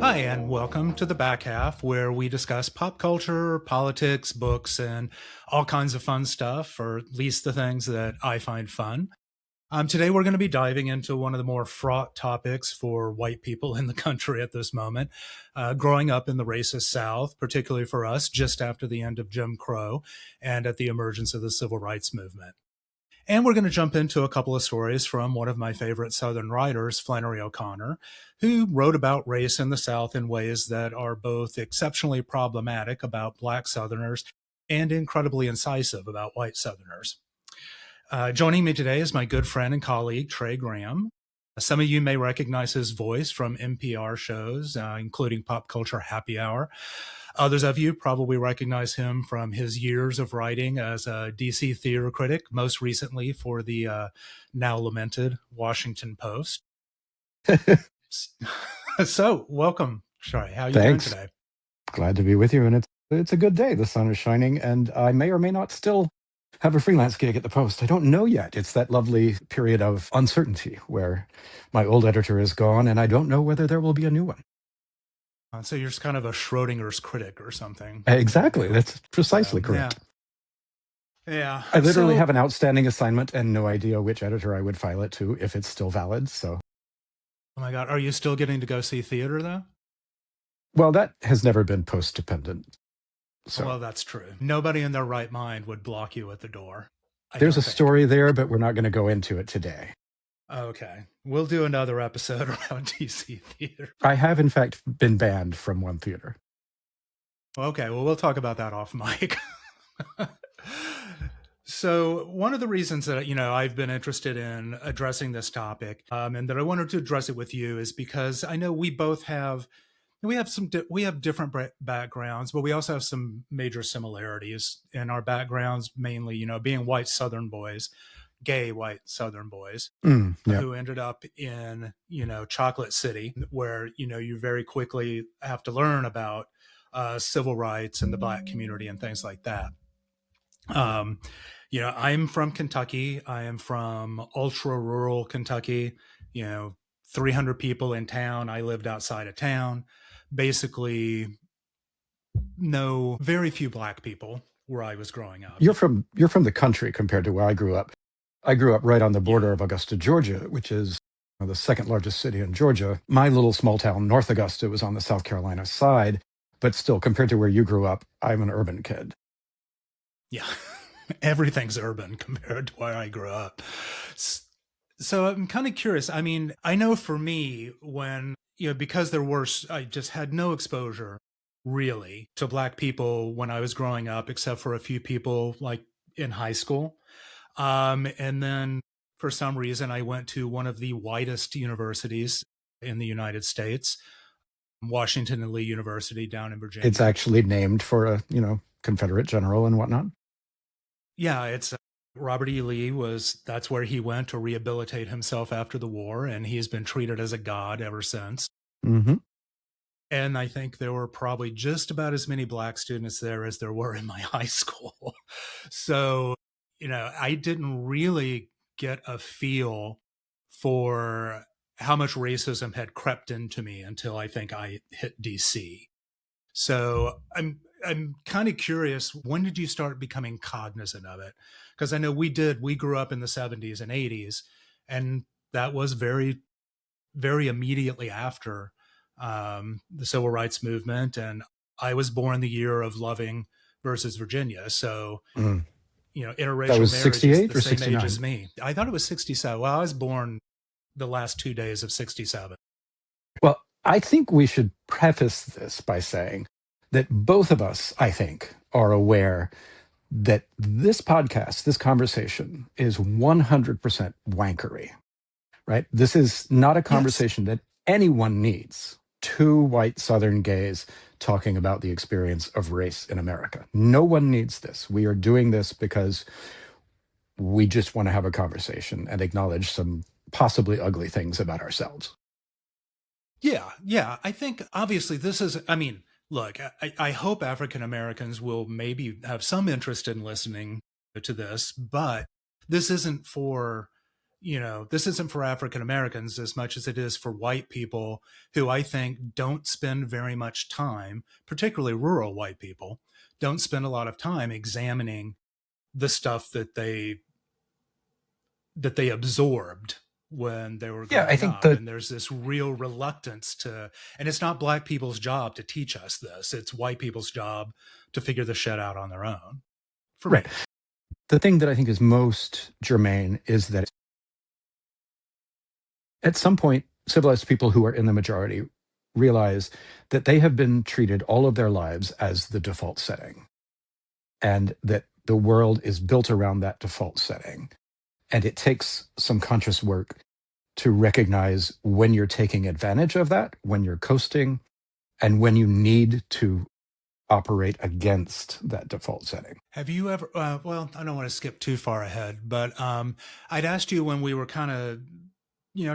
Hi, and welcome to the back half where we discuss pop culture, politics, books, and all kinds of fun stuff, or at least the things that I find fun. Today, we're going to be diving into one of the more fraught topics for white people in the country at this moment, growing up in the racist South, particularly for us, just after the end of Jim Crow and at the emergence of the civil rights movement. And we're going to jump into a couple of stories from one of my favorite Southern writers, Flannery O'Connor, who wrote about race in the South in ways that are both exceptionally problematic about Black Southerners and incredibly incisive about white Southerners. Joining me today is my good friend and colleague, Trey Graham. Some of you may recognize his voice from NPR shows, including Pop Culture Happy Hour. Others of you probably recognize him from his years of writing as a DC theater critic, most recently for the now lamented Washington Post. So, welcome, Trey. How are you doing today? Glad to be with you, and it's a good day. The sun is shining, and I may or may not still have a freelance gig at the Post. I don't know yet. It's that lovely period of uncertainty where my old editor is gone, and I don't know whether there will be a new one. So you're just kind of a Schrodinger's critic or something. Exactly. That's precisely correct. Yeah. I literally have an outstanding assignment and no idea which editor I would file it to if it's still valid. So. Oh my God. Are you still getting to go see theater though? Well, that has never been Post dependent. So. Well, that's true. Nobody in their right mind would block you at the door. There's a story there, but we're not going to go into it today. Okay. We'll do another episode around DC theater. I have, in fact, been banned from one theater. Okay. Well, we'll talk about that off mic. So one of the reasons that, I've been interested in addressing this topic and that I wanted to address it with you is because I know we both have different backgrounds, but we also have some major similarities in our backgrounds, mainly, being white Southern boys. Gay white Southern boys who ended up in, Chocolate City, where, you very quickly have to learn about civil rights and the Black community and things like that. I'm from Kentucky. I am from ultra rural Kentucky, 300 people in town. I lived outside of town. Basically, very few Black people where I was growing up. You're from the country compared to where I grew up. I grew up right on the border of Augusta, Georgia, which is the second largest city in Georgia. My little small town, North Augusta, was on the South Carolina side, but still, compared to where you grew up, I'm an urban kid. Yeah, everything's urban compared to where I grew up. So I'm kind of curious. I mean, I know for me, when, because I just had no exposure really to Black people when I was growing up, except for a few people like in high school. And then for some reason, I went to one of the whitest universities in the United States, Washington and Lee University down in Virginia. It's actually named for a, Confederate general and whatnot. Yeah, it's Robert E. Lee that's where he went to rehabilitate himself after the war. And he's been treated as a god ever since. Mm-hmm. And I think there were probably just about as many Black students there as there were in my high school. So, I didn't really get a feel for how much racism had crept into me until I think I hit DC. So I'm kind of curious, when did you start becoming cognizant of it? Because I know we grew up in the 70s and 80s, and that was very, very immediately after the civil rights movement. And I was born the year of Loving versus Virginia. So, interracial that was marriage 68 is the or same 69? age as me. I thought it was 67. Well, I was born the last 2 days of 67. Well, I think we should preface this by saying that both of us, I think, are aware that this podcast, this conversation is 100% wankery, right? This is not a conversation that anyone needs. Two white Southern gays talking about the experience of race in America. No one needs this. We are doing this because we just want to have a conversation and acknowledge some possibly ugly things about ourselves. Yeah. I think obviously this is, look, I hope African Americans will maybe have some interest in listening to this, but this isn't for this isn't for African Americans as much as it is for white people who I think don't spend very much time, particularly rural white people, don't spend a lot of time examining the stuff that they absorbed when they were Yeah, I growing think up. that And there's this real reluctance to, and it's not black people's job to teach us this. It's white people's job to figure the shit out on their own, for right. me. The thing that I think is most germane is that at some point, civilized people who are in the majority realize that they have been treated all of their lives as the default setting, and that the world is built around that default setting. And it takes some conscious work to recognize when you're taking advantage of that, when you're coasting, and when you need to operate against that default setting. Have you ever, well, I don't want to skip too far ahead, but I'd asked you when we were kind of,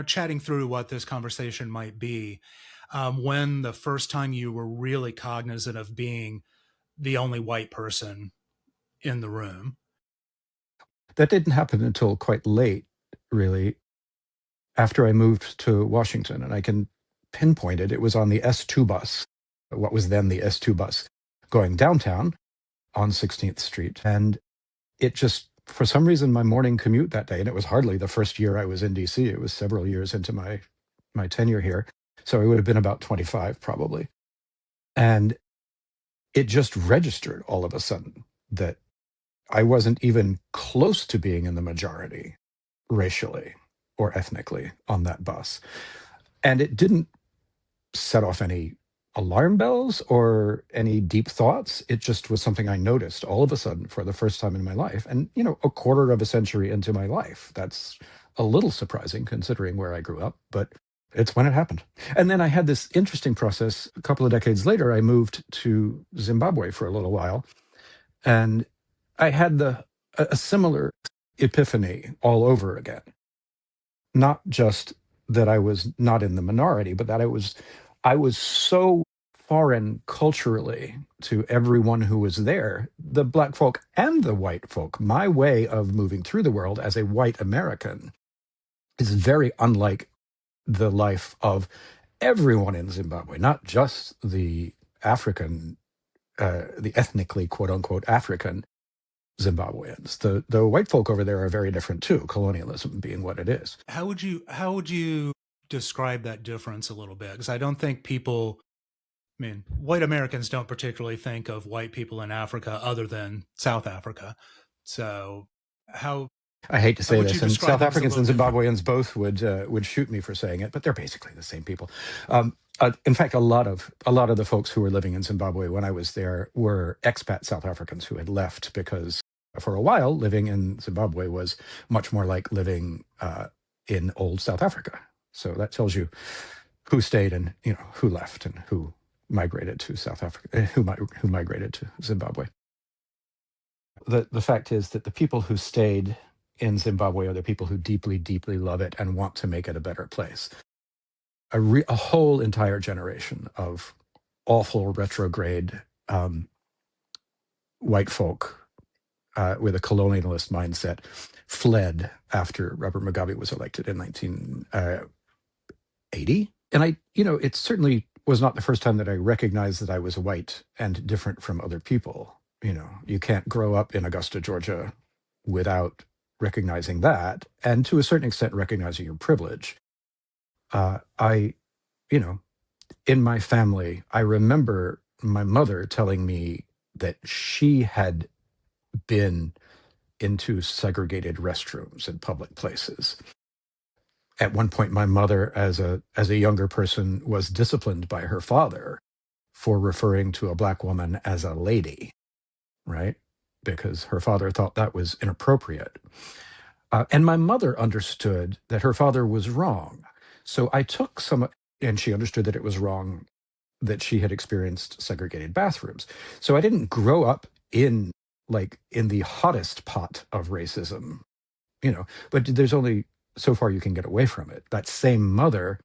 chatting through what this conversation might be, when the first time you were really cognizant of being the only white person in the room. That didn't happen until quite late, really, after I moved to Washington. And I can pinpoint it. It was on the S2 bus, what was then the S2 bus, going downtown on 16th Street. And it just, for some reason, my morning commute that day, and it was hardly the first year I was in DC, it was several years into my tenure here. So I would have been about 25 probably. And it just registered all of a sudden that I wasn't even close to being in the majority racially or ethnically on that bus. And it didn't set off any alarm bells or any deep thoughts. It just was something I noticed all of a sudden for the first time in my life. And, a quarter of a century into my life, that's a little surprising considering where I grew up, but it's when it happened. And then I had this interesting process. A couple of decades later, I moved to Zimbabwe for a little while. And I had a similar epiphany all over again. Not just that I was not in the minority, but that I was so foreign culturally to everyone who was there, the black folk and the white folk. My way of moving through the world as a white American is very unlike the life of everyone in Zimbabwe, not just the African, the ethnically quote unquote African Zimbabweans. The white folk over there are very different too, colonialism being what it is. How would you describe that difference a little bit? Because I don't think people, I mean, white Americans don't particularly think of white people in Africa other than South Africa. So how I hate to how say would you this, and describe South things a Africans little and different? Zimbabweans both would shoot me for saying it, but they're basically the same people. In fact, a lot of the folks who were living in Zimbabwe when I was there were expat South Africans who had left because for a while living in Zimbabwe was much more like living in old South Africa. So that tells you who stayed and who left and who migrated to South Africa, who migrated to Zimbabwe. The fact is that the people who stayed in Zimbabwe are the people who deeply, deeply love it and want to make it a better place. A whole entire generation of awful retrograde white folk with a colonialist mindset fled after Robert Mugabe was elected in 1980. And it certainly was not the first time that I recognized that I was white and different from other people. You can't grow up in Augusta, Georgia without recognizing that, and to a certain extent, recognizing your privilege. I, you know, in my family, I remember my mother telling me that she had been into segregated restrooms in public places. At one point, my mother, as a younger person, was disciplined by her father for referring to a black woman as a lady, right? Because her father thought that was inappropriate. And my mother understood that her father was wrong. So I took some, and she understood that it was wrong that she had experienced segregated bathrooms. So I didn't grow up in the hottest pot of racism, but there's only so far you can get away from it. That same mother,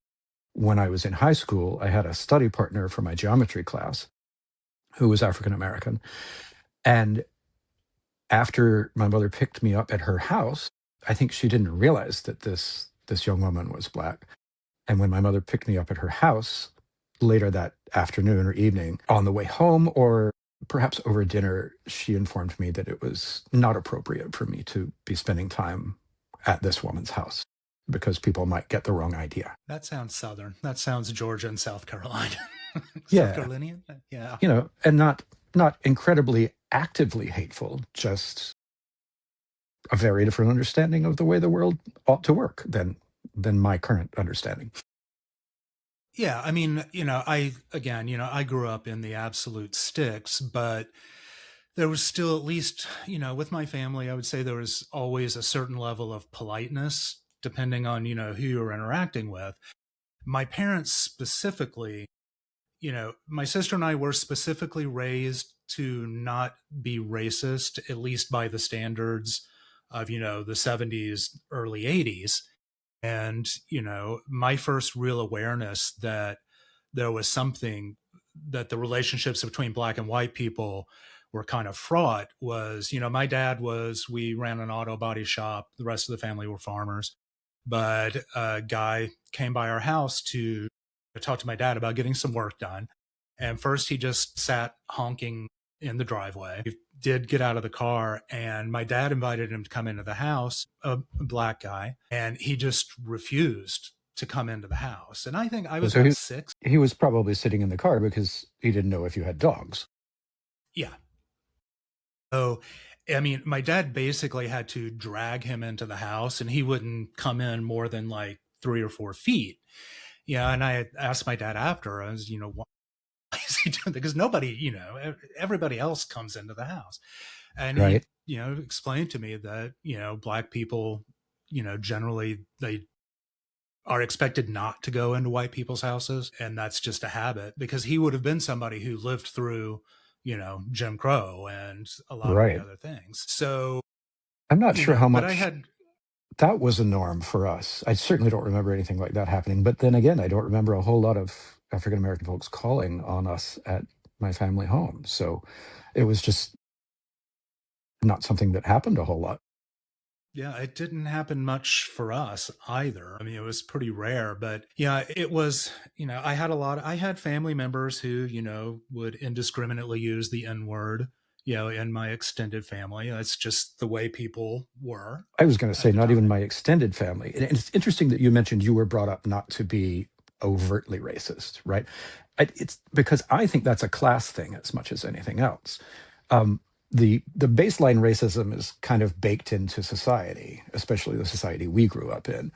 when I was in high school, I had a study partner for my geometry class who was African American. And after my mother picked me up at her house, I think she didn't realize that this young woman was Black. And when my mother picked me up at her house later that afternoon or evening on the way home, or perhaps over dinner, she informed me that it was not appropriate for me to be spending time at this woman's house because people might get the wrong idea. That sounds Southern. That sounds Georgia and South Carolina. South Yeah, Carolinian? Yeah. and not incredibly actively hateful, just a very different understanding of the way the world ought to work than my current understanding. Yeah. I mean, I grew up in the absolute sticks, but there was still, at least, with my family, I would say there was always a certain level of politeness depending on, who you were interacting with. My parents specifically, my sister and I were specifically raised to not be racist, at least by the standards of, the 70s, early 80s. And, my first real awareness that there was something, that the relationships between Black and white people were kind of fraught was, we ran an auto body shop. The rest of the family were farmers. But a guy came by our house to talk to my dad about getting some work done. And first he just sat honking in the driveway. He did get out of the car, and my dad invited him to come into the house, a Black guy, and he just refused to come into the house. And I think I was So about six. he was probably sitting in the car because he didn't know if you had dogs. Yeah. So, I mean, my dad basically had to drag him into the house, and he wouldn't come in more than like 3 or 4 feet. Yeah. And I had asked my dad after, I was, why is he doing that? Because nobody, everybody else comes into the house. And he, Right. explained to me that, Black people, generally they are expected not to go into white people's houses. And that's just a habit, because he would have been somebody who lived through, Jim Crow and a lot of the Right. other things. So, I'm not sure how but I much had, that was a norm for us. I certainly don't remember anything like that happening. But then again, I don't remember a whole lot of African American folks calling on us at my family home. So it was just not something that happened a whole lot. yeah, it didn't happen much for us either. I mean, it was pretty rare, but yeah, it was, I had family members who, would indiscriminately use the N word, in my extended family. That's just the way people were I was going to at say, the not even time. my extended family. And it's interesting that you mentioned you were brought up not to be overtly racist, right? It's because I think that's a class thing as much as anything else. Um, the baseline racism is kind of baked into society, especially the society we grew up in.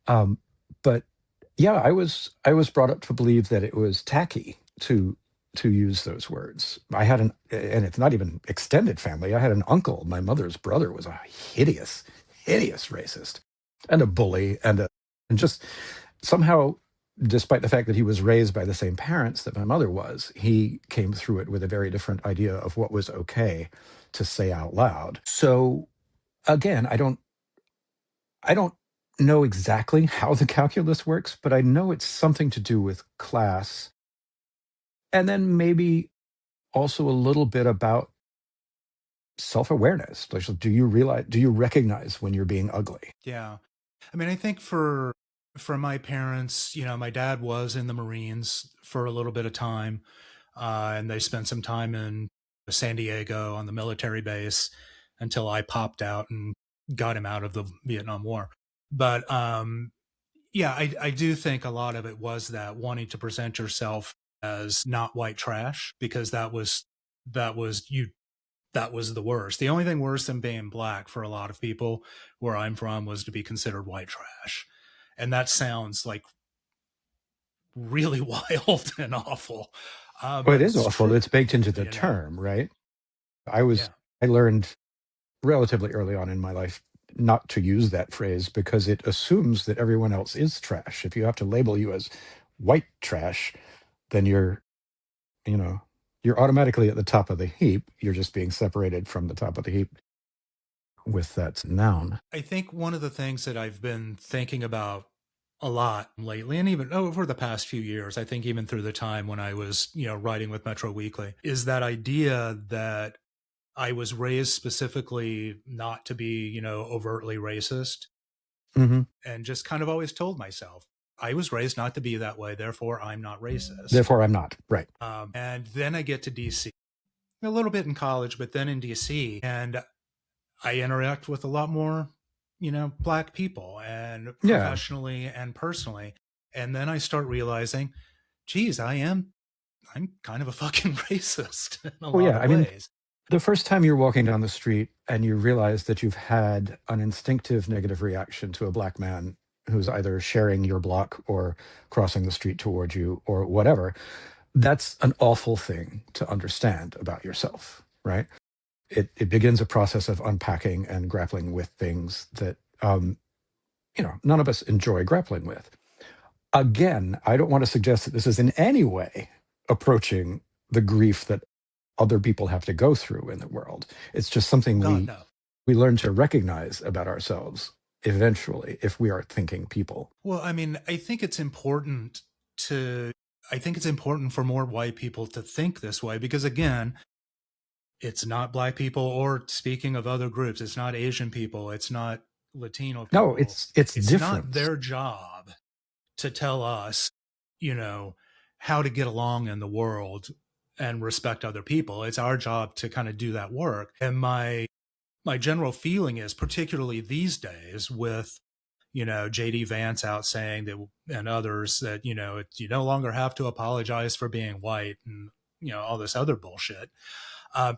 Um, but yeah, I was brought up to believe that it was tacky to use those words. I had and it's not even extended family. I had an uncle, my mother's brother, was a hideous racist and a bully and just somehow, despite the fact that he was raised by the same parents that my mother was, he came through it with a very different idea of what was okay to say out loud. So again, I don't know exactly how the calculus works, but I know it's something to do with class. And then maybe also a little bit about self-awareness. Like, so do you recognize when you're being ugly? Yeah. I mean, I think for my parents, my dad was in the Marines for a little bit of time, and they spent some time in San Diego on the military base until I popped out and got him out of the Vietnam War. But yeah, I do think a lot of it was that wanting to present yourself as not white trash, because that was you that was the worst. The only thing worse than being Black for a lot of people where I'm from was to be considered white trash. And that sounds like really wild and awful. Well, it But is it's awful. true, It's baked into the you know? term, right? I was Yeah. I learned relatively early on in my life not to use that phrase because it assumes that everyone else is trash. If you have to label you as white trash, then you know, you're automatically at the top of the heap. You're just being separated from the top of the heap with that noun. I think one of the things that I've been thinking about a lot lately, and even over the past few years, I think even through the time when I was, writing with Metro Weekly, is that idea that I was raised specifically not to be, overtly racist, Hmm. and just kind of always told myself, I was raised not to be that way, therefore I'm not racist. Therefore, I'm not. Right. And then I get to DC, a little bit in college, but then in DC, and I interact with a lot more, black people, and Yeah. professionally and personally. And then I start realizing, geez, I'm kind of a fucking racist in a Oh, lot yeah. of I mean, ways. the first time you're walking down the street and you realize that you've had an instinctive negative reaction to a black man who's either sharing your block or crossing the street toward you or whatever, that's an awful thing to understand about yourself, right? It begins a process of unpacking and grappling with things that none of us enjoy grappling with. Again, I don't want to suggest that this is in any way approaching the grief that other people have to go through in the world. It's just Oh something God, we no. we learn to recognize about ourselves eventually if we are thinking people. Well, I mean, to, I think it's important for more white people to think this way because, again, it's not black people, or speaking of other groups, it's not Asian people, it's not Latino No, people. it's It's not difference. their job to tell us, you know, how to get along in the world and respect other people. It's our job to kind of do that work. And my general feeling is, particularly these days, with JD Vance out saying that, and others, that you no longer have to apologize for being white, and all this other bullshit.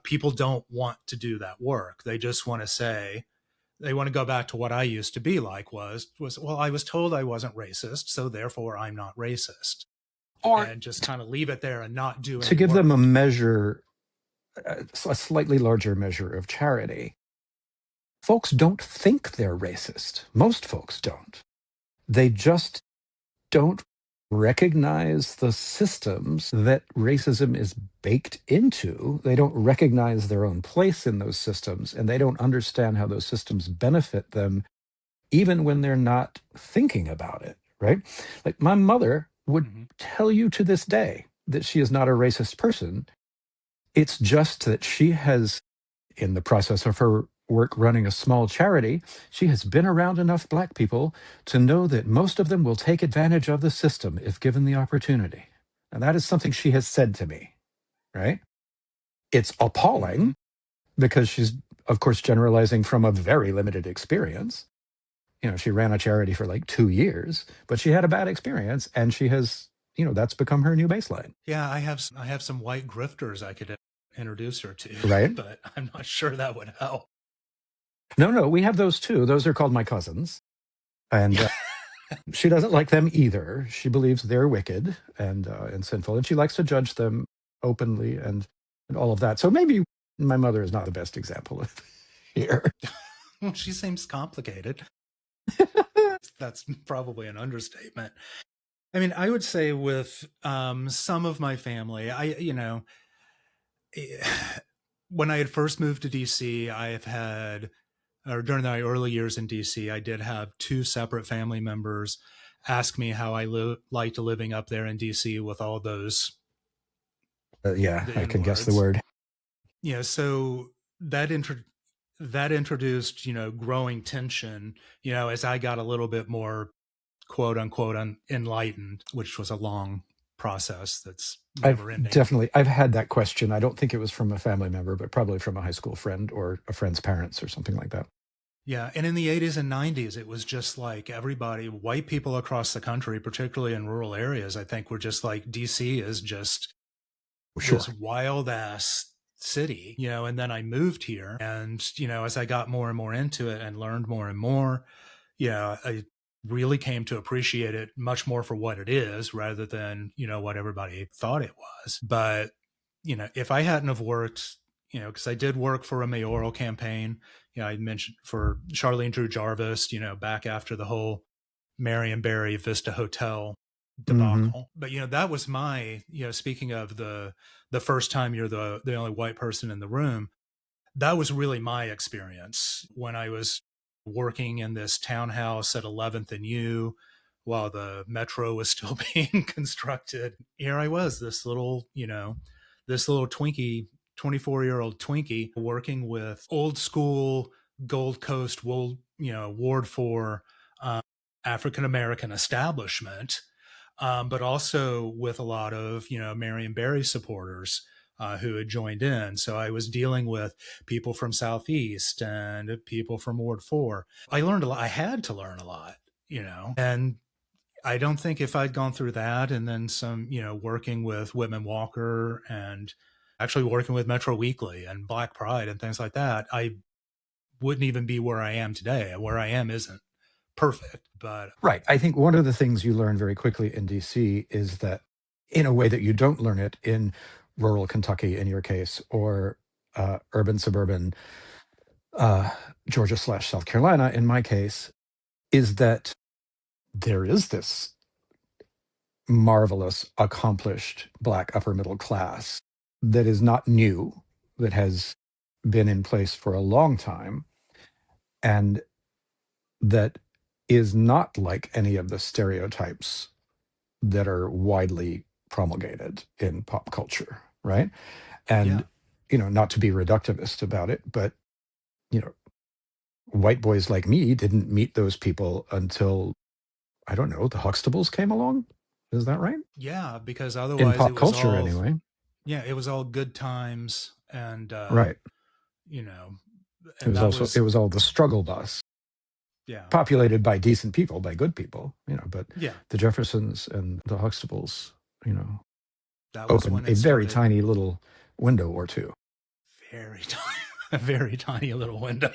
People don't want to do that work. They just want to say, they want to go back to what I used to be like, was well, I was told I wasn't racist, so therefore I'm not racist, Or and just kind of leave it there and not do to any give them a work. measure, a slightly larger measure of charity, folks don't think they're racist. Most folks don't. They just don't recognize the systems that racism is baked into. They don't recognize their own place in those systems, and they don't understand how those systems benefit them, even when they're not thinking about it, right? Like my mother would Mm-hmm. tell you to this day that she is not a racist person. It's just that she has, in the process of her work running a small charity, she has been around enough black people to know that most of them will take advantage of the system if given the opportunity. And that is something she has said to me, right? It's Mm-hmm. appalling because she's, of course, generalizing from a very limited experience. She ran a charity for like 2 years, but she had a bad experience and she has, that's become her new baseline, Yeah, I have some white grifters I could introduce her to, right? but I'm not sure that would help. No, no, we have those too. Those are called my cousins. And Yeah. she doesn't like them either. She believes they're wicked and sinful, and she likes to judge them openly and all of that. So maybe my mother is not the best example of here. Well, she seems complicated. That's probably an understatement. I mean, I would say with some of my family, when I had first moved to DC, I have had, or during my early years in DC, I did have two separate family members ask me how I liked living up there in DC with all those, Yeah, the I N can guess the words. word. So that introduced, growing tension, as I got a little bit more quote unquote enlightened, which was a long process that's I've never ending. I've had that question. I don't think it was from a family member, but probably from a high school friend or a friend's parents or something like that. Yeah. And in the 80s and 90s, it was just like everybody, white people across the country, particularly in rural areas, I think were just like, DC is just this Sure. wild ass city, and then I moved here, and, as I got more and more into it and learned more and more, I really came to appreciate it much more for what it is rather than, what everybody thought it was. But, if I hadn't have worked, because I did work for a mayoral campaign, I mentioned for Charlene Drew Jarvis, back after the whole Marion Barry Vista Hotel Hmm. debacle. But that was my, speaking of the first time you're the only white person in the room, that was really my experience when I was working in this townhouse at 11th and U while the metro was still being constructed. Here I was, this little Twinkie 24-year-old Twinkie working with old school Gold Coast, Ward 4 African American establishment, but also with a lot of, Marion Barry supporters who had joined in. So I was dealing with people from Southeast and people from Ward 4. I learned a lot. I had to learn a lot, and I don't think if I'd gone through that and then some, working with Whitman Walker and actually working with Metro Weekly and Black Pride and things like that, I wouldn't even be where I am today. Where I am isn't perfect, but Right. I think one of the things you learn very quickly in DC is that, in a way that you don't learn it in rural Kentucky, in your case, or urban, suburban Georgia/South Carolina, in my case, is that there is this marvelous, accomplished Black upper middle class that is not new, that has been in place for a long time, and that is not like any of the stereotypes that are widely promulgated in pop culture, right? yeah, And, not to be reductivist about it, but, you know, white boys like me didn't meet those people until, I don't know, the Huxtables came along. Is that right? yeah, because In otherwise pop culture, anyway. it was all good times and, Right. you know, It and was that also, it was, was all the struggle bus, yeah, populated by decent people, by good people, but yeah, the Jeffersons and the Huxtables, that was opened when a it very started. tiny little window or two. Very tiny, a very tiny little window.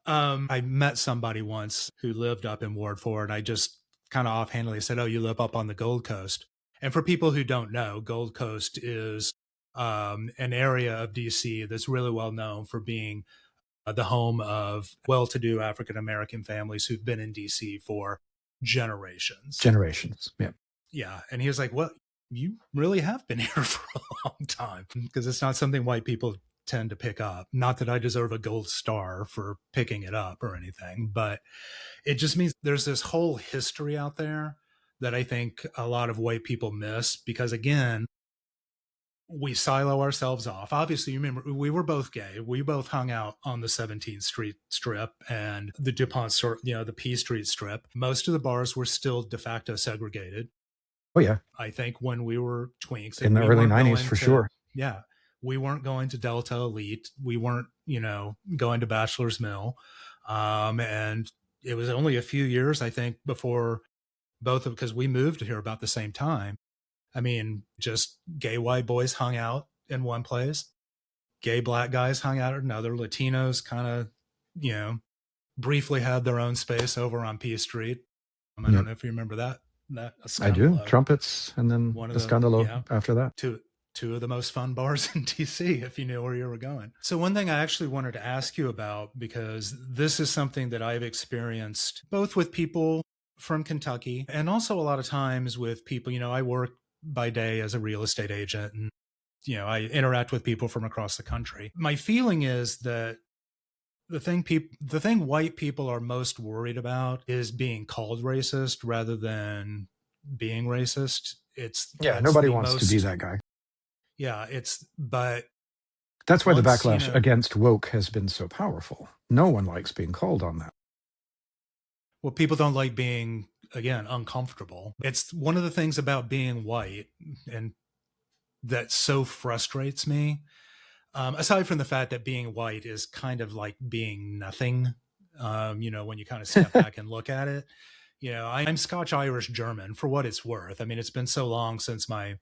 I met somebody once who lived up in Ward 4, and I just kind of offhandedly said, "Oh, you live up on the Gold Coast." And for people who don't know, Gold Coast is an area of DC that's really well known for being the home of well-to-do African American families who've been in DC for generations. Generations. Yeah. Yeah, and he was like, "Well, you really have been here for a long time because it's not something white people tend to pick up. Not that I deserve a gold star for picking it up or anything, but it just means there's this whole history out there that I think a lot of white people miss because again, we silo ourselves off. Obviously, you remember we were both gay. We both hung out on the 17th Street strip and the DuPont, the P Street strip. Most of the bars were still de facto segregated. Oh, yeah. I think when we were twinks In and the we early weren't 90s, going for to, sure. yeah, we weren't going to Delta Elite. We weren't, going to Bachelor's Mill. And it was only a few years, I think, before because we moved here about the same time. I mean, just gay white boys hung out in one place, gay black guys hung out at another, Latinos kind of, you know, briefly had their own space over on P Street. I don't Yep. know if you remember that I do. Scandalo. Trumpets and then One of the Escandalo yeah, after that. two of the most fun bars in DC if you knew where you were going. So one thing I actually wanted to ask you about because this is something that I've experienced both with people from Kentucky and also a lot of times with people, I work by day as a real estate agent and I interact with people from across the country. My feeling is that the thing white people are most worried about is being called racist rather than being racist. Yeah, That's nobody the wants to be most that guy. but That's why the once, backlash against woke has been so powerful. No one likes being called on that. well, people don't like being, again, uncomfortable. It's one of the things about being white and that so frustrates me. Aside from the fact that being white is kind of like being nothing, when you kind of step back and look at it. I'm Scotch Irish German for what it's worth. I mean, it's been so long since my,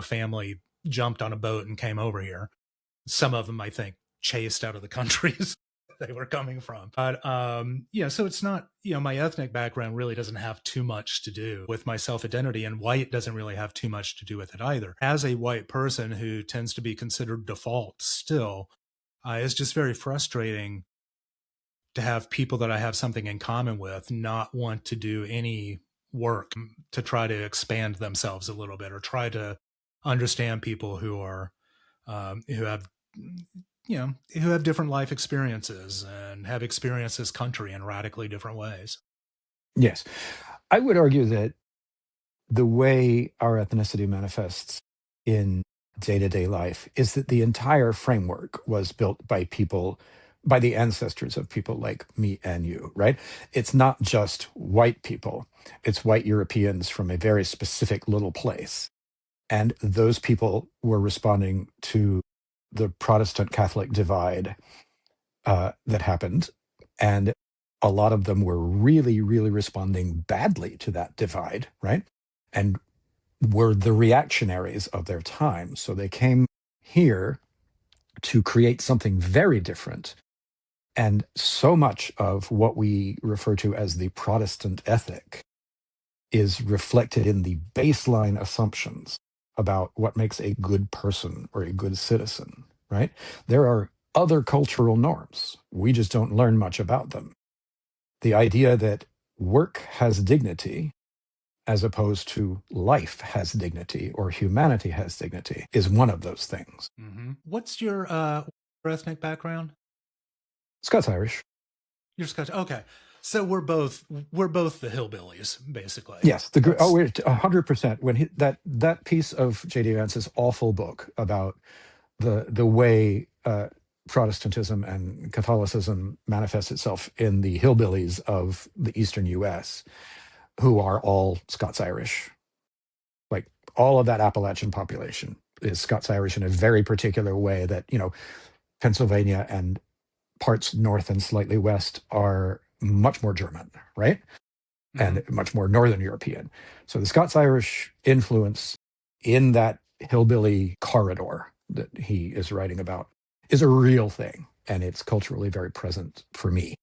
family jumped on a boat and came over here. Some of them, I think, chased out of the countries they were coming from. But so it's not, my ethnic background really doesn't have too much to do with my self identity, and white doesn't really have too much to do with it either. As a white person who tends to be considered default still, it's just very frustrating to have people that I have something in common with not want to do any work to try to expand themselves a little bit or try to understand people who are who have who have different life experiences and have experienced this country in radically different ways. Yes. I would argue that the way our ethnicity manifests in day-to-day life is that the entire framework was built by people, by the ancestors of people like me and you, right? It's not just white people, it's white Europeans from a very specific little place. And those people were responding to the Protestant Catholic divide that happened. And a lot of them were really, really responding badly to that divide, right? And were the reactionaries of their time. So they came here to create something very different. And so much of what we refer to as the Protestant ethic is reflected in the baseline assumptions about what makes a good person or a good citizen, right? There are other cultural norms. We just don't learn much about them. The idea that work has dignity as opposed to life has dignity or humanity has dignity is one of those things. What's your ethnic background? Scots Irish. You're Scotch. Okay, so we're both the hillbillies, basically. Yes, we're 100%. When that piece of J.D. Vance's awful book about the way Protestantism and Catholicism manifests itself in the hillbillies of the eastern U.S., who are all Scots Irish. Like all of that Appalachian population is Scots Irish in a very particular way that, Pennsylvania and parts north and slightly west are much more German, right? And much more Northern European. So the Scots Irish influence in that hillbilly corridor that he is writing about is a real thing. And it's culturally very present for me.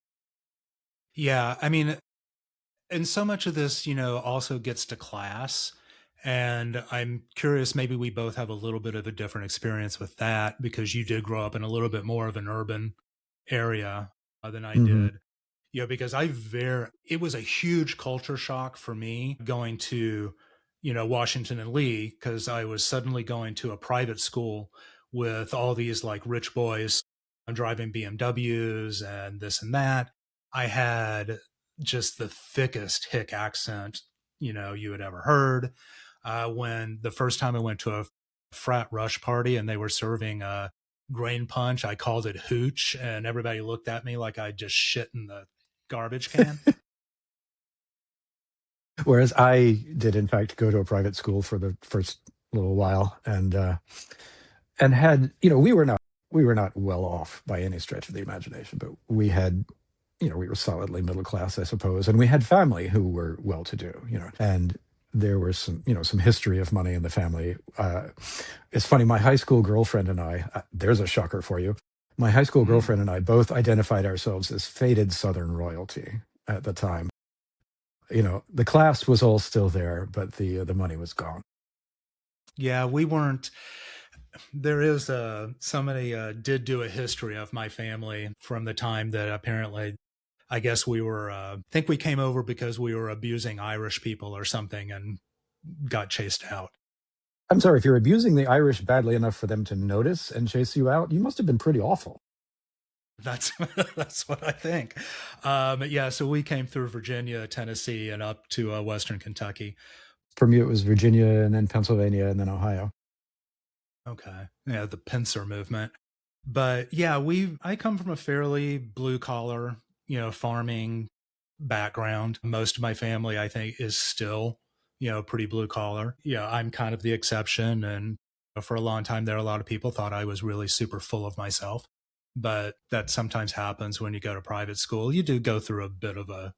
Yeah. I mean, and so much of this, also gets to class. And I'm curious, maybe we both have a little bit of a different experience with that because you did grow up in a little bit more of an urban area than I did. Because it was a huge culture shock for me going to, Washington and Lee, because I was suddenly going to a private school with all these like rich boys. I'm driving BMWs and this and that. I had just the thickest hick accent, you had ever heard. When the first time I went to a frat rush party and they were serving grain punch, I called it hooch, and everybody looked at me like I just shit in the garbage can. Whereas I did, in fact, go to a private school for the first little while, and had, we were not well off by any stretch of the imagination, but we had, we were solidly middle class, I suppose, and we had family who were well to do, and there was some history of money in the family. It's funny, my high school girlfriend and I, there's a shocker for you. My high school girlfriend and I both identified ourselves as faded Southern royalty at the time. The class was all still there, but the money was gone. Yeah, we weren't. There is somebody did do a history of my family from the time that apparently, I guess we were, I think we came over because we were abusing Irish people or something and got chased out. I'm sorry, if you're abusing the Irish badly enough for them to notice and chase you out, you must have been pretty awful. That's what I think. Yeah, so we came through Virginia, Tennessee, and up to Western Kentucky. For me, it was Virginia and then Pennsylvania and then Ohio. Okay. Yeah, the pincer movement. But yeah, I come from a fairly blue collar, farming background. Most of my family, I think, is still, pretty blue collar. Yeah, I'm kind of the exception. And for a long time there, a lot of people thought I was really super full of myself. But that sometimes happens when you go to private school. You do go through a bit of a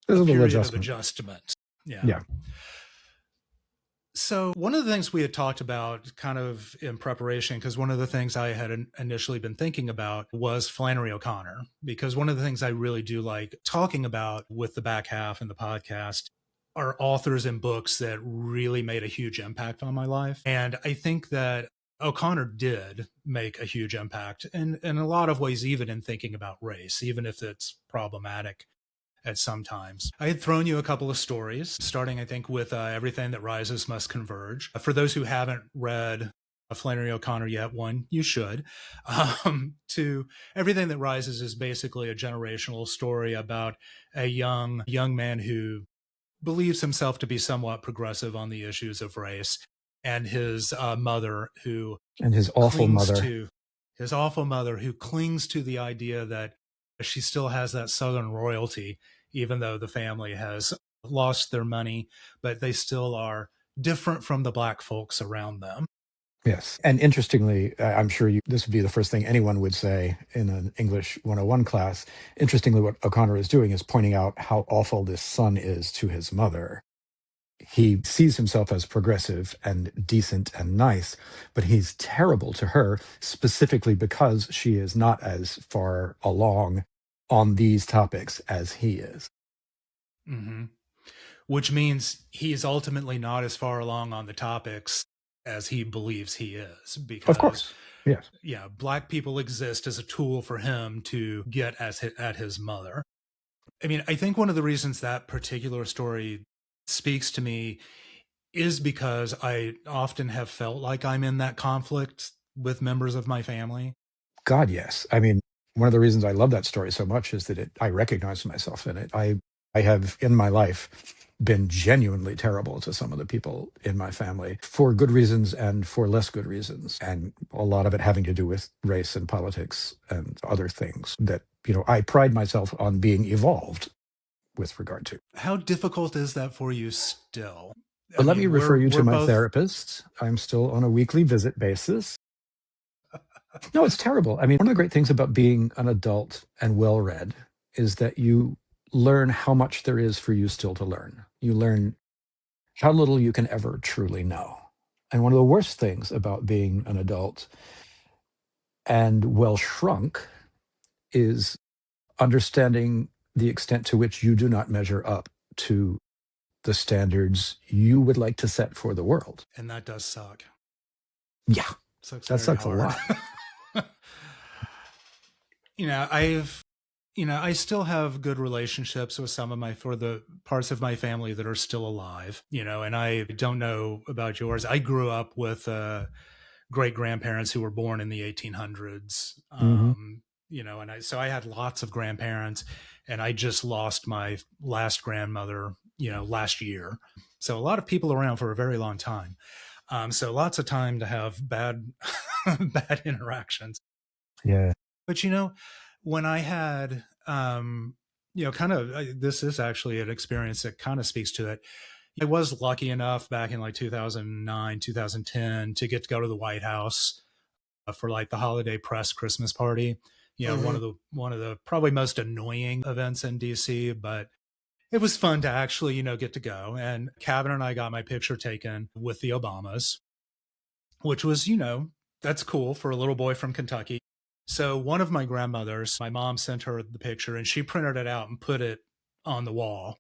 period of adjustment. Yeah. So one of the things we had talked about kind of in preparation, because one of the things I had initially been thinking about was Flannery O'Connor, because one of the things I really do like talking about with the back half and the podcast are authors and books that really made a huge impact on my life. And I think that O'Connor did make a huge impact in a lot of ways, even in thinking about race, even if it's problematic at some times. I had thrown you a couple of stories, starting, I think, with Everything That Rises Must Converge. For those who haven't read Flannery O'Connor yet, one, you should. Two, Everything That Rises is basically a generational story about a young man who believes himself to be somewhat progressive on the issues of race. and his mother who And his awful clings mother. to his awful mother who clings to the idea that she still has that Southern royalty, even though the family has lost their money, but they still are different from the black folks around them. Yes. And interestingly, I'm sure this would be the first thing anyone would say in an English 101 class. Interestingly, what O'Connor is doing is pointing out how awful this son is to his mother. He sees himself as progressive and decent and nice, but he's terrible to her specifically because she is not as far along on these topics as he is. Mm-hmm. Which means he's ultimately not as far along on the topics as he believes he is, Of because course. Yes. yeah, black people exist as a tool for him to get at his mother. I mean, I think one of the reasons that particular story speaks to me is because I often have felt like I'm in that conflict with members of my family. God, yes. I mean, one of the reasons I love that story so much is that I recognize myself in it. I have in my life been genuinely terrible to some of the people in my family for good reasons and for less good reasons. And a lot of it having to do with race and politics and other things that, I pride myself on being evolved with regard to. How difficult is that for you still? I But let me mean, refer you we're to my both. therapist. I'm still on a weekly visit basis. No, it's terrible. I mean, one of the great things about being an adult and well read is that you learn how much there is for you still to learn. You learn how little you can ever truly know. And one of the worst things about being an adult and well shrunk is understanding the extent to which you do not measure up to the standards you would like to set for the world. And that does suck. Yeah, Sucks that very sucks a hard. lot. you know, I still have good relationships with some of for the parts of my family that are still alive, and I don't know about yours. I grew up with great grandparents who were born in the 1800s. Hmm. So I had lots of grandparents, and I just lost my last grandmother, last year. So a lot of people around for a very long time. So lots of time to have bad, bad interactions. Yeah. But when I had, this is actually an experience that kind of speaks to it. I was lucky enough back in like 2009, 2010 to get to go to the White House for like the holiday press Christmas party. One of the probably most annoying events in DC, but it was fun to actually, get to go. And Kevin and I got my picture taken with the Obamas, which was, that's cool for a little boy from Kentucky. So one of my grandmothers, my mom sent her the picture and she printed it out and put it on the wall.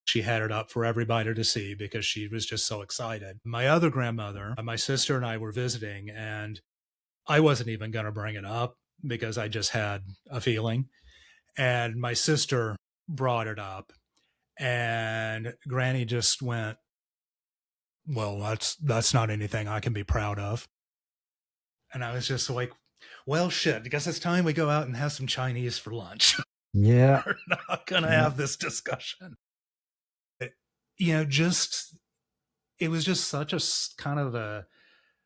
She had it up for everybody to see because she was just so excited. My other grandmother, my sister and I were visiting, and I wasn't even going to bring it up because I just had a feeling. And my sister brought it up, and Granny just went, "Well, that's not anything I can be proud of." And I was just like, well, shit, I guess it's time we go out and have some Chinese for lunch. Yeah. We're not going to Yeah. have this discussion. Just, it was just such a kind of a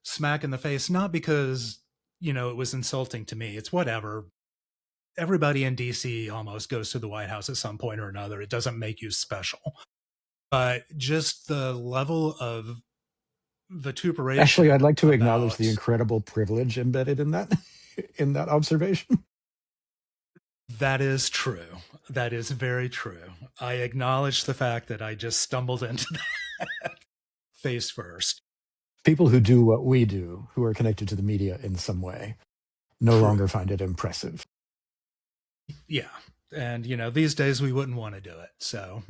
smack in the face, not because, it was insulting to me. It's whatever. Everybody in DC almost goes to the White House at some point or another. It doesn't make you special. But just the level of vituperation. Actually, I'd like to acknowledge the incredible privilege embedded in that in that observation. That is true. That is very true. I acknowledge the fact that I just stumbled into that face first. People who do what we do, who are connected to the media in some way, no True. longer find it impressive. Yeah. And, these days we wouldn't want to do it. So,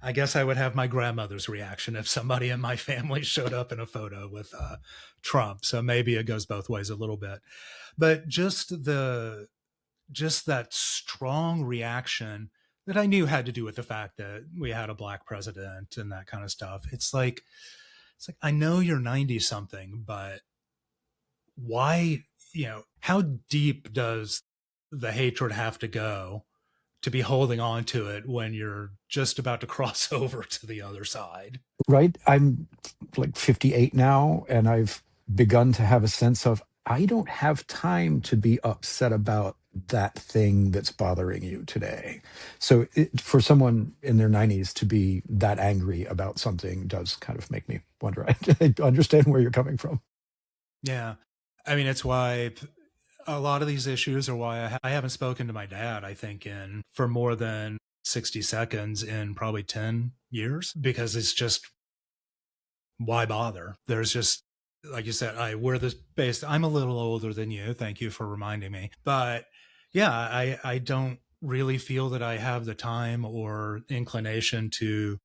I guess I would have my grandmother's reaction if somebody in my family showed up in a photo with Trump. So maybe it goes both ways a little bit. But just that strong reaction that I knew had to do with the fact that we had a black president and that kind of stuff. It's like, I know you're 90 something, but why, how deep does the hatred have to go to be holding on to it when you're just about to cross over to the other side. Right? I'm like 58 now, and I've begun to have a sense of I don't have time to be upset about that thing that's bothering you today. So for someone in their 90s to be that angry about something does kind of make me wonder. I understand where you're coming from. Yeah. I mean, it's why a lot of these issues are why I haven't spoken to my dad, I think, in for more than 60 seconds in probably 10 years, because it's just, why bother? There's just, like you said, we're this based. I'm a little older than you. Thank you for reminding me. But yeah, I don't really feel that I have the time or inclination to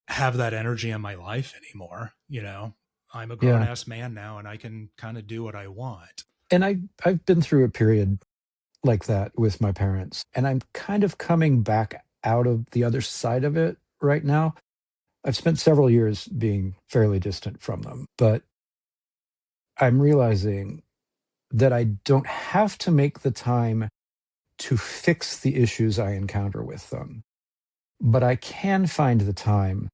have that energy in my life anymore. You know, I'm a grown Yeah. ass man now and I can kind of do what I want. And I've been through a period like that with my parents, and I'm kind of coming back out of the other side of it right now. I've spent several years being fairly distant from them, but I'm realizing that I don't have to make the time to fix the issues I encounter with them, but I can find the time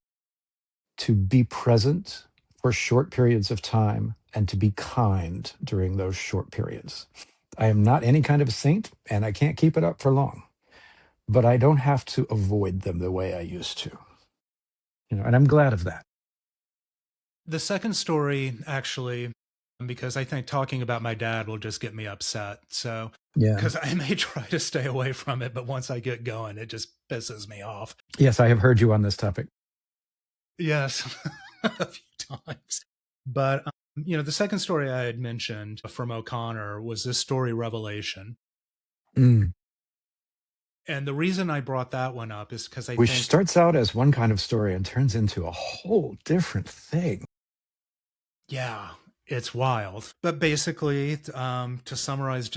to be present for short periods of time and to be kind during those short periods. I am not any kind of a saint, and I can't keep it up for long, but I don't have to avoid them the way I used to. And I'm glad of that. The second story, actually, because I think talking about my dad will just get me upset. So, Yeah. because I may try to stay away from it, but once I get going, it just pisses me off. Yes, I have heard you on this topic. Yes, a few times. But, the second story I had mentioned from O'Connor was this story, Revelation. Mm. And the reason I brought that one up is because I Which think, starts out as one kind of story and turns into a whole different thing. yeah, it's wild. But basically, to summarize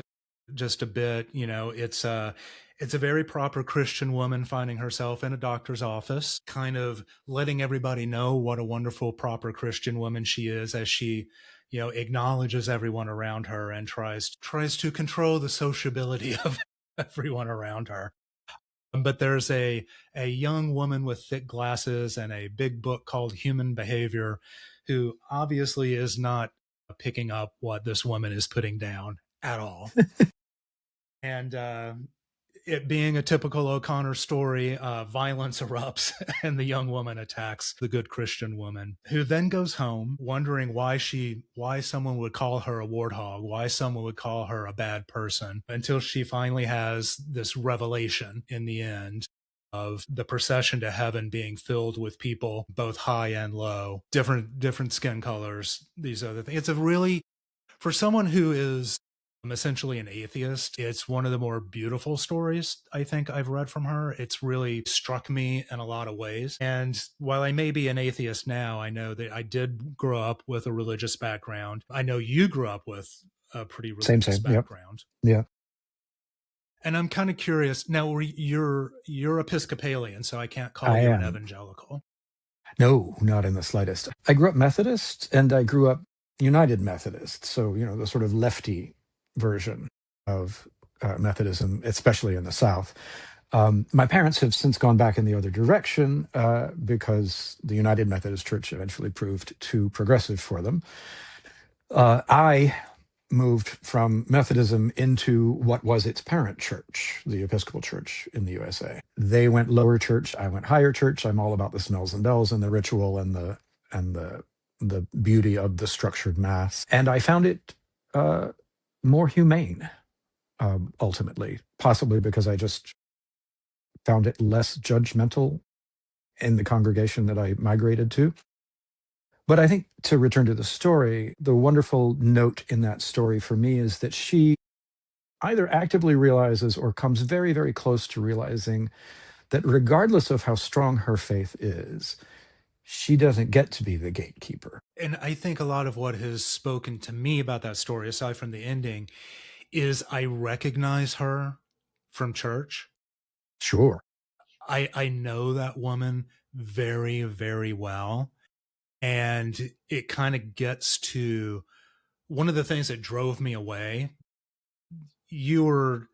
just a bit, it's a very proper Christian woman finding herself in a doctor's office, kind of letting everybody know what a wonderful, proper Christian woman she is, as she, acknowledges everyone around her and tries to control the sociability of everyone around her. But there's a young woman with thick glasses and a big book called Human Behavior, who obviously is not picking up what this woman is putting down at all. And it being a typical O'Connor story, violence erupts and the young woman attacks the good Christian woman, who then goes home wondering why someone would call her a warthog, why someone would call her a bad person, until she finally has this revelation in the end of the procession to heaven being filled with people both high and low, different skin colors, these other things. It's a really, for someone who is essentially an atheist, it's one of the more beautiful stories I think I've read from her. It's really struck me in a lot of ways. And while I may be an atheist now, I know that I did grow up with a religious background. I know you grew up with a pretty Same, religious same. Yep. background. Yeah. And I'm kind of curious now. You're Episcopalian, so I can't call I you an am. evangelical. No, not in the slightest. I grew up Methodist and I grew up United Methodist. So, the sort of lefty version of Methodism, especially in the South. My parents have since gone back in the other direction because the United Methodist Church eventually proved too progressive for them. I moved from Methodism into what was its parent church, the Episcopal Church in the USA. They went lower church, I went higher church. I'm all about the smells and bells and the ritual and the beauty of the structured mass. And I found it more humane, ultimately, possibly because I just found it less judgmental in the congregation that I migrated to. But I think, to return to the story, the wonderful note in that story for me is that she either actively realizes or comes very, very close to realizing that regardless of how strong her faith is, she doesn't get to be the gatekeeper. And I think a lot of what has spoken to me about that story, aside from the ending, is I recognize her from church. Sure. I know that woman very, very well. And it kind of gets to one of the things that drove me away. You were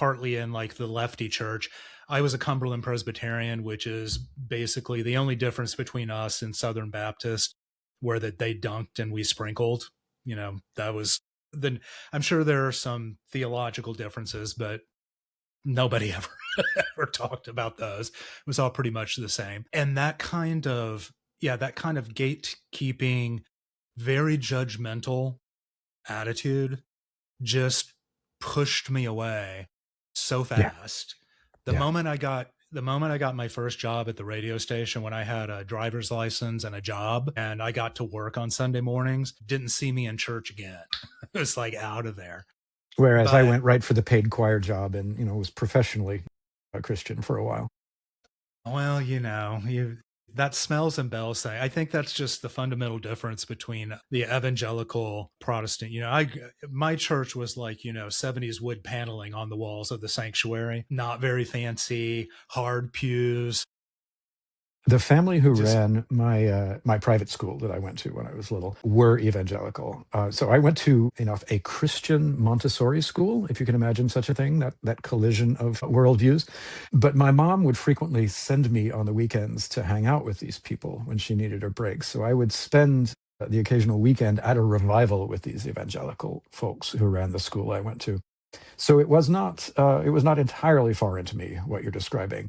partly in like the lefty church. I was a Cumberland Presbyterian, which is basically the only difference between us and Southern Baptist, where that they dunked and we sprinkled. That was then. I'm sure there are some theological differences, but nobody ever ever talked about those. It was all pretty much the same. And that kind of gatekeeping, very judgmental attitude just pushed me away so Yeah. fast. The Yeah. moment I got my first job at the radio station, when I had a driver's license and a job and I got to work on Sunday mornings, didn't see me in church again. It was like out of there. Whereas I But went right for the paid choir job and, was professionally a Christian for a while. well, that smells and bells thing. I think that's just the fundamental difference between the evangelical Protestant. My church was like, 70s wood paneling on the walls of the sanctuary, not very fancy, hard pews. The family who Just, ran my private school that I went to when I was little were evangelical. So I went to a Christian Montessori school, if you can imagine such a thing, that collision of worldviews. But my mom would frequently send me on the weekends to hang out with these people when she needed a break. So I would spend the occasional weekend at a revival with these evangelical folks who ran the school I went to. So it was not entirely foreign to me what you're describing.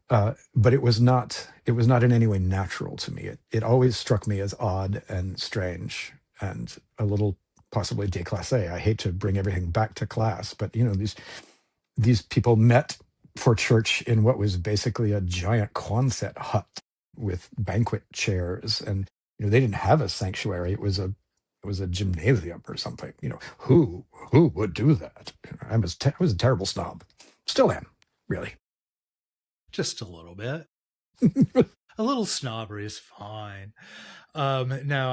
But it was not in any way natural to me. It always struck me as odd and strange and a little possibly déclassé. I hate to bring everything back to class, but these people met for church in what was basically a giant Quonset hut with banquet chairs, and they didn't have a sanctuary. It was a gymnasium or something. Who would do that? I was a terrible snob. Still am, really. just a little bit. A little snobbery is fine. No,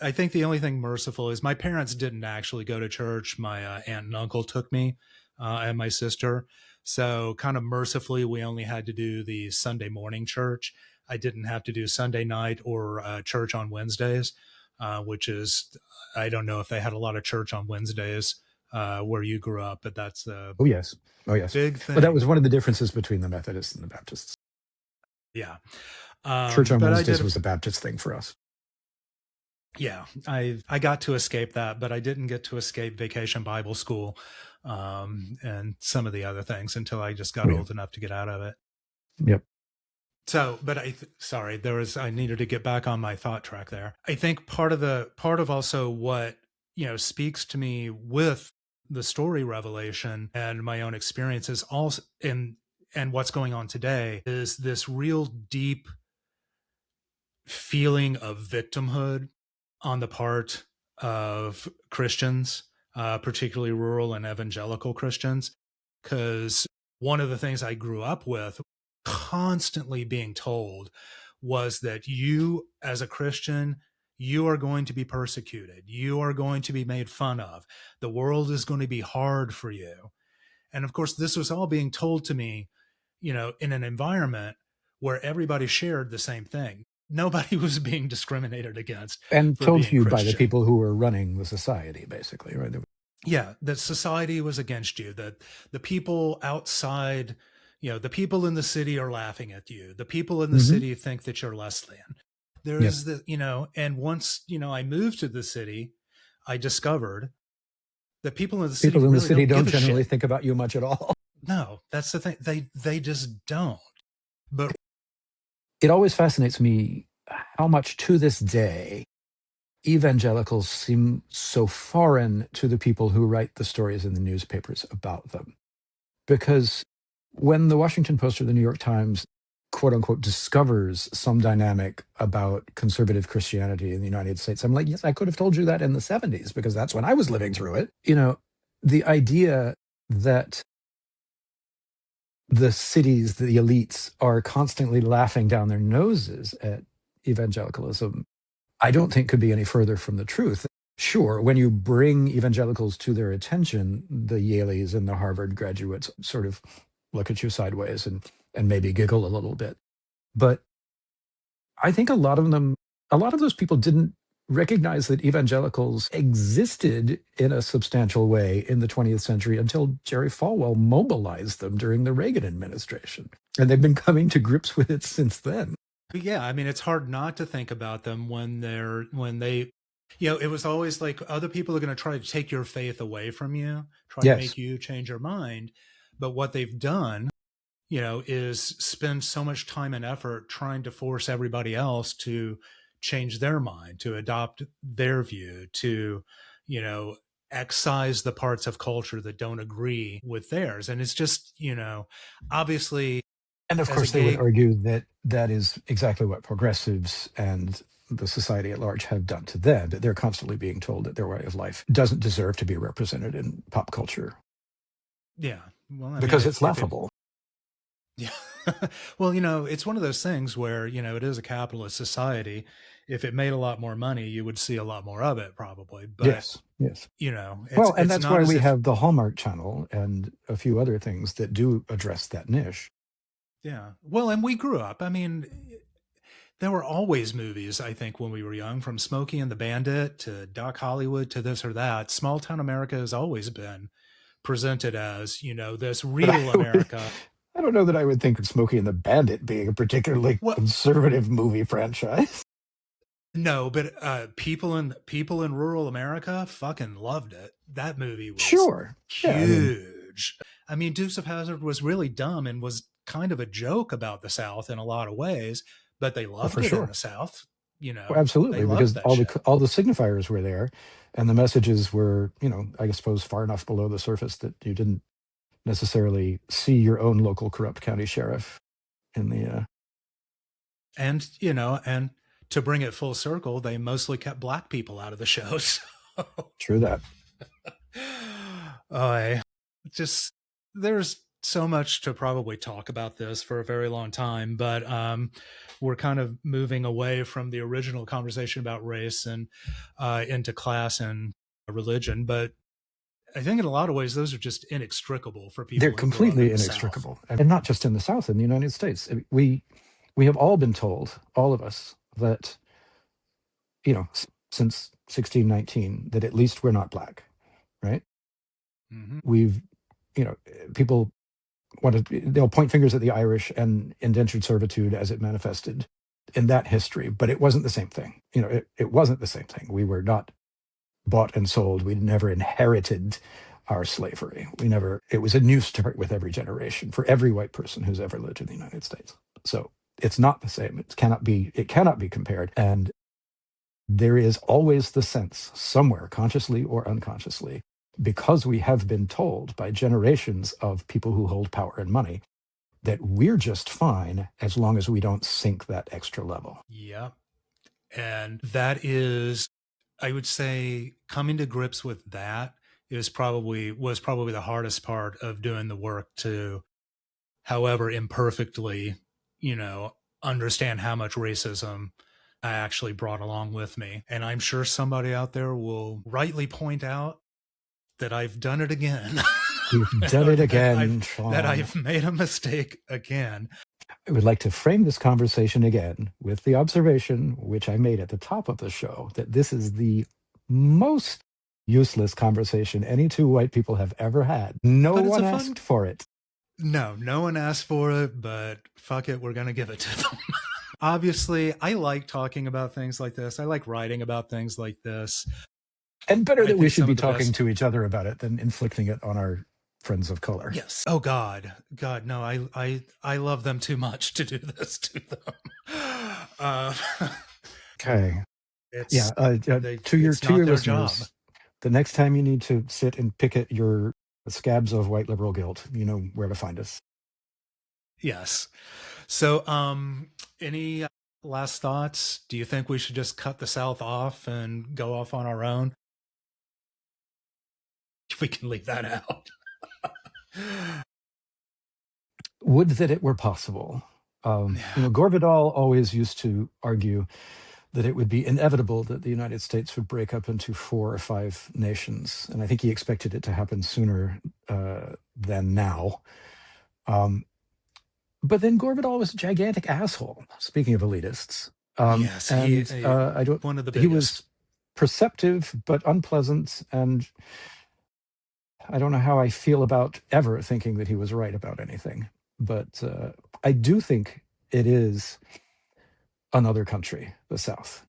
I think the only thing merciful is my parents didn't actually go to church. My aunt and uncle took me and my sister. So kind of mercifully, we only had to do the Sunday morning church. I didn't have to do Sunday night or church on Wednesdays, which is, I don't know if they had a lot of church on Wednesdays where you grew up, but that's a Oh yes. Oh yes. big But that was thing. one of the differences between the Methodists and the Baptists. Yeah. Church on But I Wednesdays did, was a Baptist thing for us. yeah, I got to escape that, but I didn't get to escape Vacation Bible School and some of the other things until I just Oh got yeah. old enough to get out of it. Yep. So, but sorry, I needed to get back on my thought track there. I think part of also what, speaks to me with the story revelation and my own experiences also and what's going on today is this real deep feeling of victimhood on the part of Christians, particularly rural and evangelical Christians, because one of the things I grew up with, constantly being told, was that you, as a Christian, you are going to be persecuted. You are going to be made fun of. The world is going to be hard for you. And of course, this was all being told to me, in an environment where everybody shared the same thing. Nobody was being discriminated against And for told to being you by the Christian. people who were running the society, basically, right? Yeah, that society was against you, that the people outside, the people in the city are laughing at you. The people in the Mm-hmm. city think that you're less than. There Yep. is and once, I moved to the city, I discovered that people in the city People in the really city don't don't give a generally shit. think about you much at all. No, that's the thing. They just don't. But It always fascinates me how much to this day evangelicals seem so foreign to the people who write the stories in the newspapers about them. Because when the Washington Post or the New York Times, quote unquote, discovers some dynamic about conservative Christianity in the United States, I'm like, yes, I could have told you that in the 70s because that's when I was living through it. The idea that the cities, the elites, are constantly laughing down their noses at evangelicalism, I don't think could be any further from the truth. Sure, when you bring evangelicals to their attention, the Yaleys and the Harvard graduates sort of look at you sideways and maybe giggle a little bit. But I think a lot of those people didn't recognize that evangelicals existed in a substantial way in the 20th century until Jerry Falwell mobilized them during the Reagan administration. And they've been coming to grips with it since then. But yeah, I mean, it's hard not to think about them when they, it was always like other people are going to try to take your faith away from you, try to Yes. make you change your mind. But what they've done, is spend so much time and effort trying to force everybody else to change their mind, to adopt their view, to, excise the parts of culture that don't agree with theirs. And it's just, obviously, And of as a course, they would gay, argue that that is exactly what progressives and the society at large have done to them, that they're constantly being told that their way of life doesn't deserve to be represented in pop culture yeah, well, I mean, because it's if it, laughable. yeah, well, it's one of those things where, it is a capitalist society. If it made a lot more money, you would see a lot more of it probably. But, Yes, yes. it's, Well, and it's that's not why as we if, have the Hallmark Channel and a few other things that do address that niche. yeah. Well, and we grew up. I mean, there were always movies, I think, when we were young, from Smokey and the Bandit to Doc Hollywood to this or that. Small town America has always been presented as, this But real America. I don't know that I would think of Smokey and the Bandit being a particularly Well, conservative movie franchise. no, but people in rural America fucking loved it. That movie was Sure. Yeah, I mean, huge. I mean, Dukes of Hazzard was really dumb and was kind of a joke about the South in a lot of ways, but they oh, loved for it in sure. the South. Well, They absolutely, loved because that shit. all the signifiers were there, and the messages were, I suppose, far enough below the surface that you didn't necessarily see your own local corrupt county sheriff in the. And and to bring it full circle, they mostly kept black people out of the shows. True that. I just there's so much to probably talk about this for a very long time, but we're kind of moving away from the original conversation about race and into class and religion. But I think in a lot of ways those are just inextricable for They're people who grow up in completely the South. inextricable, and not just in the South, in the United States. We have all been told, all of us, that since 1619, that at least we're not black, right? Mm-hmm. We've, people they'll point fingers at the Irish and indentured servitude as it manifested in that history, but it wasn't the same thing. It wasn't the same thing. We were not bought and sold. We never inherited our slavery. It was a new start with every generation for every white person who's ever lived in the United States. So it's not the same. It cannot be compared. And there is always the sense somewhere, consciously or unconsciously, because we have been told by generations of people who hold power and money that we're just fine as long as we don't sink that extra level. Yeah. And that is, I would say, coming to grips with that was probably the hardest part of doing the work to, however imperfectly, understand how much racism I actually brought along with me. And I'm sure somebody out there will rightly point out that I've done it again. You've done it again, Sean. That I've made a mistake again. I would like to frame this conversation again with the observation, which I made at the top of the show, that this is the most useless conversation any two white people have ever had. No one asked for it. No one asked for it, but fuck it, we're going to give it to them. Obviously, I like talking about things like this. I like writing about things like this. And better that we should be talking to each other about it than inflicting it on our friends of color. Yes. Oh God, no, I love them too much to do this to them. Okay. To your listeners, job. The next time you need to sit and pick at your scabs of white liberal guilt, you know where to find us. Yes. So, any last thoughts? Do you think we should just cut the South off and go off on our own? If we can leave that out. Would that it were possible. Gore Vidal always used to argue that it would be inevitable that the United States would break up into 4 or 5 nations. And I think he expected it to happen sooner than now. But then Gore Vidal was a gigantic asshole, speaking of elitists. Yes, one of the biggest. perceptive but unpleasant, and I don't know how I feel about ever thinking that he was right about anything. But I do think it is another country, the South.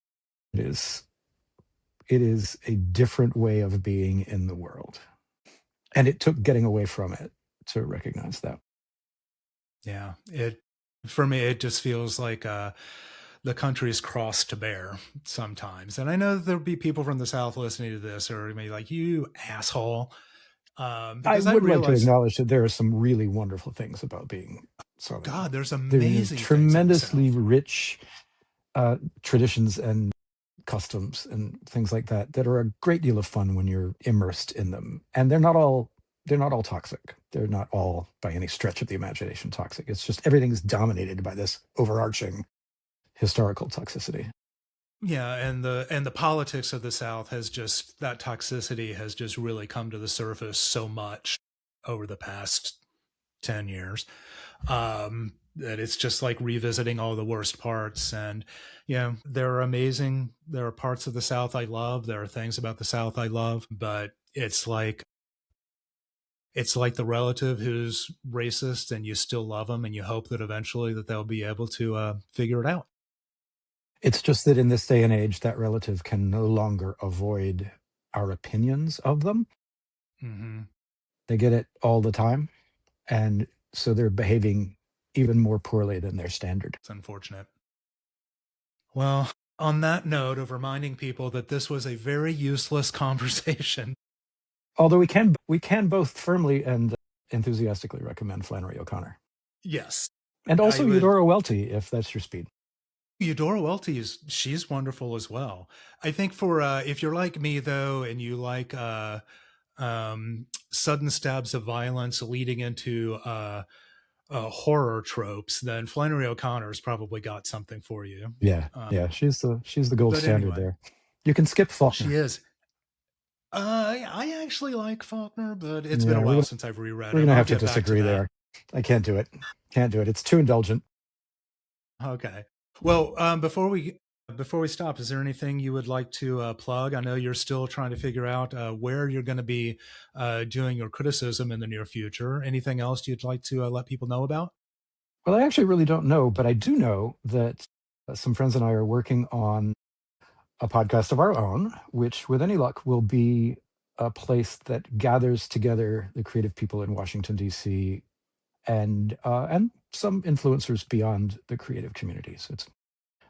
It is a different way of being in the world. And it took getting away from it to recognize that. Yeah, for me, it just feels like the country's cross to bear sometimes. And I know there'll be people from the South listening to this or maybe like, you asshole. I Because I would like to realize, acknowledge that there are some really wonderful things about being Southern. God, there's There are amazing things in the tremendously South. rich traditions and customs and things like that that are a great deal of fun when you're immersed in them. And they're not all toxic. They're not all by any stretch of the imagination toxic. It's just everything's dominated by this overarching historical toxicity. Yeah, and the politics of the South has just that toxicity has just really come to the surface so much over the past 10 years. That it's just like revisiting all the worst parts. And there are parts of the South I love, there are things about the South I love, but it's like the relative who's racist and you still love them and you hope that eventually that they'll be able to figure it out. It's just that in this day and age, that relative can no longer avoid our opinions of them. Mm-hmm. They get it all the time. And so they're behaving even more poorly than their standard. It's unfortunate. Well, on that note of reminding people that this was a very useless conversation. Although we can both firmly and enthusiastically recommend Flannery O'Connor. Yes. And I also would Eudora Welty, if that's your speed. Eudora Welty she's wonderful as well. I think for if you're like me though, and you like sudden stabs of violence leading into horror tropes, then Flannery O'Connor's probably got something for you. Yeah, yeah, she's the gold But standard anyway, there. You can skip she Faulkner. is. I actually like Faulkner, but it's been a Yeah, while since I've reread we're him. gonna I'll have to get back to disagree that. there. I can't do it. Can't do it. It's too indulgent. Okay. Well, before we stop, is there anything you would like to plug? I know you're still trying to figure out where you're going to be doing your criticism in the near future. Anything else you'd like to let people know about? Well, I actually really don't know, but I do know that some friends and I are working on a podcast of our own, which, with any luck, will be a place that gathers together the creative people in Washington, D.C., and some influencers beyond the creative community. So it's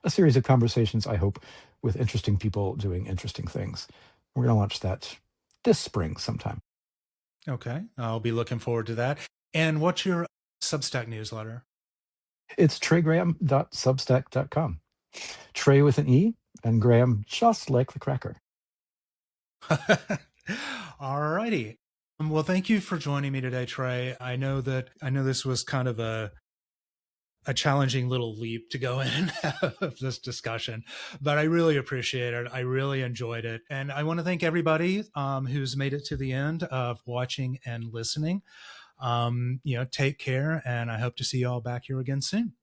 a series of conversations, I hope, with interesting people doing interesting things. We're going to launch that this spring sometime. Okay. I'll be looking forward to that. And what's your Substack newsletter? It's treygraham.substack.com. Trey with an E and Graham just like the cracker. All righty. Well, thank you for joining me today, Trey. I know this was kind of a challenging little leap to go in and have this discussion, but I really appreciate it. I really enjoyed it. And I want to thank everybody who's made it to the end of watching and listening. Take care, and I hope to see you all back here again soon.